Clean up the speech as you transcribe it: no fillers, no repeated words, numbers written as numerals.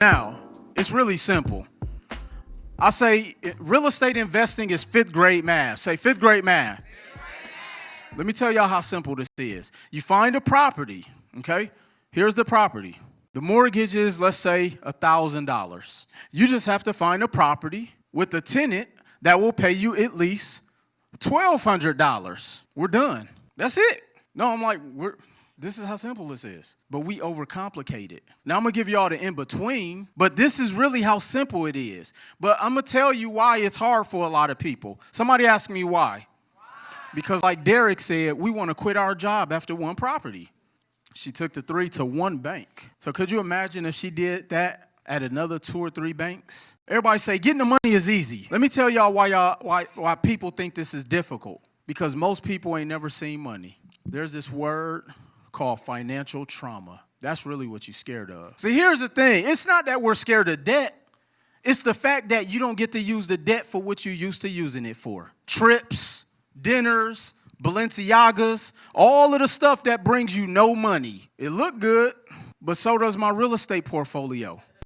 Now, it's really simple. I say real estate investing is fifth grade math. Say fifth grade math. Let me tell y'all how simple this is. You find a property, okay? Here's the property. The mortgage is, let's say, $1,000. You just have to find a property with a tenant that will pay you at least $1,200. We're done. That's it. No, I'm like, this is how simple this is. But we overcomplicate it. Now, I'm going to give you all the in-between, but this is really how simple it is. But I'm going to tell you why it's hard for a lot of people. Somebody asked me why. Because like Derek said, we want to quit our job after one property. She took the 3 to one bank. So could you imagine if she did that at another 2 or 3 banks? Everybody say getting the money is easy. Let me tell y'all why people think this is difficult. Because most people ain't never seen money. There's this word called financial trauma. That's really what you're scared of. See, here's the thing. It's not that we're scared of debt. It's the fact that you don't get to use the debt for what you used to using it for. Trips, dinners, Balenciagas, all of the stuff that brings you no money. It look good, but so does my real estate portfolio.